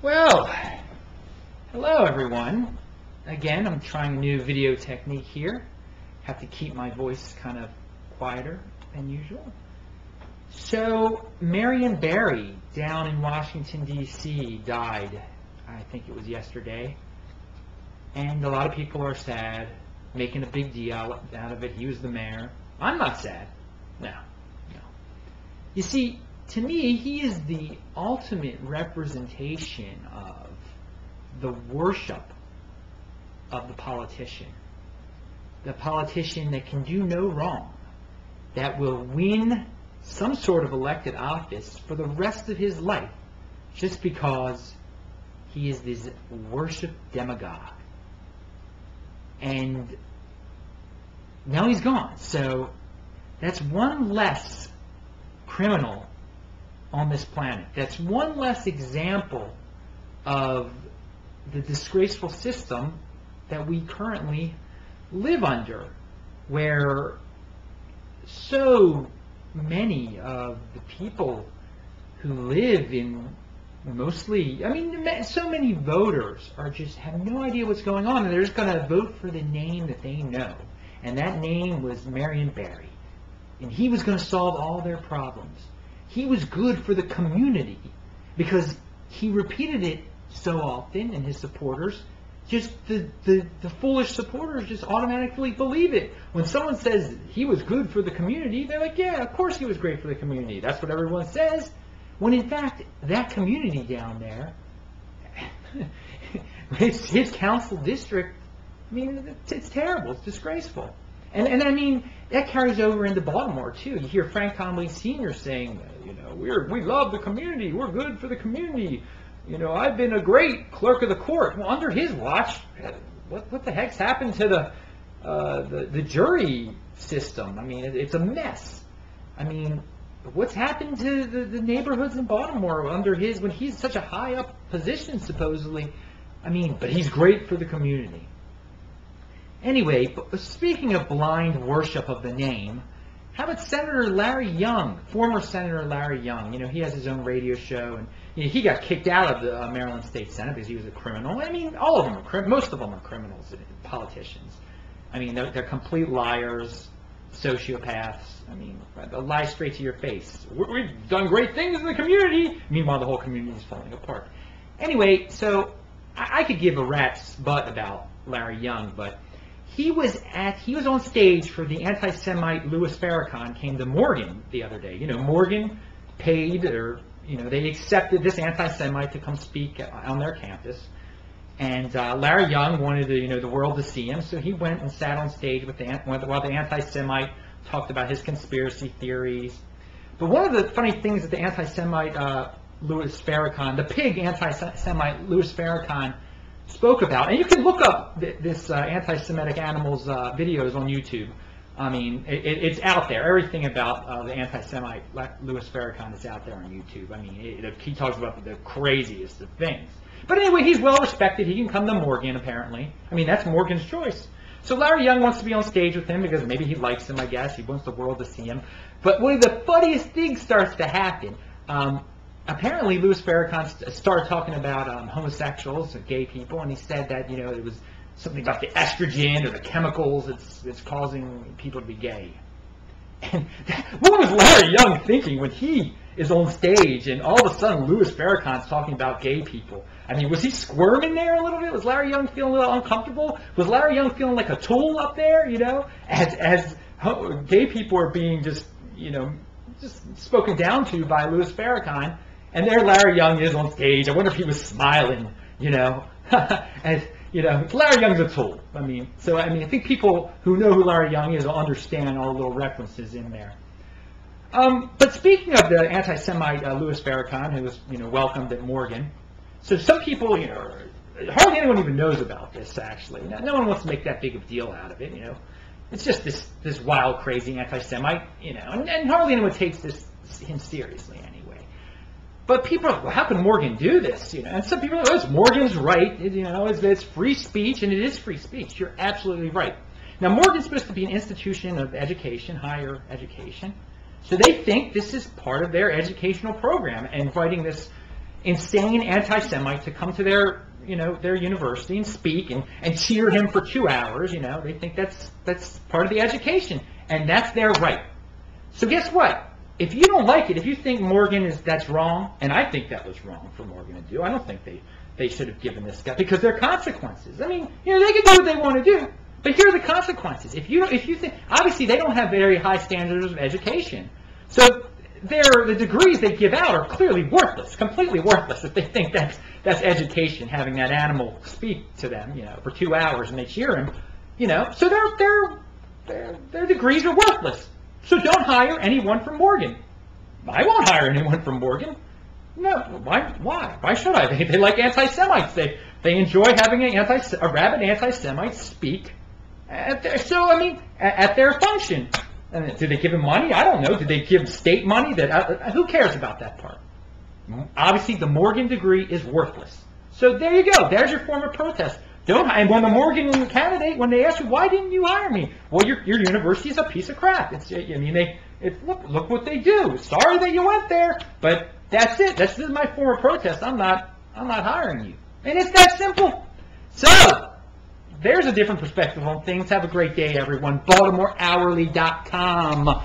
Well, hello everyone. Again, I'm trying a new video technique here. Have to keep my voice kind of quieter than usual. So, Marion Barry down in Washington, D.C. died, I think it was yesterday. And a lot of people are sad, making a big deal out of it. He was the mayor. I'm not sad. No. You see, to me, he is the ultimate representation of the worship of the politician. The politician that can do no wrong, that will win some sort of elected office for the rest of his life just because he is this worship demagogue. And now he's gone. So that's one less criminal on this planet. That's one less example of the disgraceful system that we currently live under, where so many of the people who live in mostly, so many voters are just have no idea what's going on, and they're just going to vote for the name that they know. And that name was Marion Barry. And he was going to solve all their problems. He was good for the community because he repeated it so often, and his supporters, just the foolish supporters just automatically believe it. When someone says he was good for the community, they're like, yeah, of course he was great for the community. That's what everyone says. When in fact, that community down there, his council district, it's terrible. It's disgraceful. And I mean, that carries over into Baltimore, too. You hear Frank Conway Sr. saying, we love the community. We're good for the community. I've been a great clerk of the court. Well, under his watch, what the heck's happened to the jury system? It's a mess. What's happened to the neighborhoods in Baltimore under when he's such a high up position, supposedly? But he's great for the community. Anyway, speaking of blind worship of the name, how about Senator Larry Young, former Senator Larry Young? He has his own radio show, and he got kicked out of the Maryland State Senate because he was a criminal. All of them are most of them are criminals, politicians. They're complete liars, sociopaths. They'll lie straight to your face. We've done great things in the community. Meanwhile, the whole community is falling apart. Anyway, so I could give a rat's butt about Larry Young, but he was on stage for the anti-Semite Louis Farrakhan came to Morgan the other day. Morgan paid, or they accepted this anti-Semite to come speak on their campus, and Larry Young wanted the world to see him, so he went and sat on stage while the anti-Semite talked about his conspiracy theories. But one of the funny things that the anti-Semite Louis Farrakhan, the pig anti-Semite Louis Farrakhan, spoke about, and you can look up this anti-Semitic animals videos on YouTube. It's out there. Everything about the anti-Semite Louis Farrakhan is out there on YouTube. He talks about the craziest of things. But anyway, he's well respected. He can come to Morgan, apparently. That's Morgan's choice. So Larry Young wants to be on stage with him because maybe he likes him, I guess. He wants the world to see him. But one of the funniest things starts to happen. Apparently, Louis Farrakhan started talking about homosexuals, or gay people, and he said that it was something about the estrogen or the chemicals that's causing people to be gay. And what was Larry Young thinking when he is on stage and all of a sudden Louis Farrakhan's talking about gay people? Was he squirming there a little bit? Was Larry Young feeling a little uncomfortable? Was Larry Young feeling like a tool up there? As gay people are being just spoken down to by Louis Farrakhan. And there Larry Young is on stage. I wonder if he was smiling, as, Larry Young's a tool. I think people who know who Larry Young is will understand all the little references in there. But speaking of the anti-Semite Louis Farrakhan, who was, welcomed at Morgan, so some people, hardly anyone even knows about this, actually. No one wants to make that big of a deal out of it, It's just this wild, crazy anti-Semite, and hardly anyone takes him seriously anyway. But people are like, well, how can Morgan do this? And some people are like, oh, Morgan's right. It's free speech, and it is free speech. You're absolutely right. Now, Morgan's supposed to be an institution of education, higher education. So they think this is part of their educational program, inviting this insane anti-Semite to come to their, their university and speak and cheer him for 2 hours. They think that's part of the education, and that's their right. So guess what? If you don't like it, if you think that's wrong, and I think that was wrong for Morgan to do, I don't think they should have given this guy, because there are consequences. I mean, they can do what they want to do, but here are the consequences. If you think, obviously they don't have very high standards of education, so the degrees they give out are clearly worthless, completely worthless, if they think that's education, having that animal speak to them, for 2 hours and they cheer him, so their degrees are worthless. So don't hire anyone from Morgan. I won't hire anyone from Morgan. No, why? Why should I? They like anti-Semites. They enjoy having a rabid anti-Semite speak at their function. And did they give him money? I don't know. Did they give state money? Who cares about that part? Obviously, the Morgan degree is worthless. So there you go. There's your form of protest. And when the Morgan candidate, when they ask you, why didn't you hire me? Well, your university is a piece of crap. Look what they do. Sorry that you went there, but that's it. This is my form of protest. I'm not hiring you. And it's that simple. So there's a different perspective on things. Have a great day, everyone. BaltimoreHourly.com.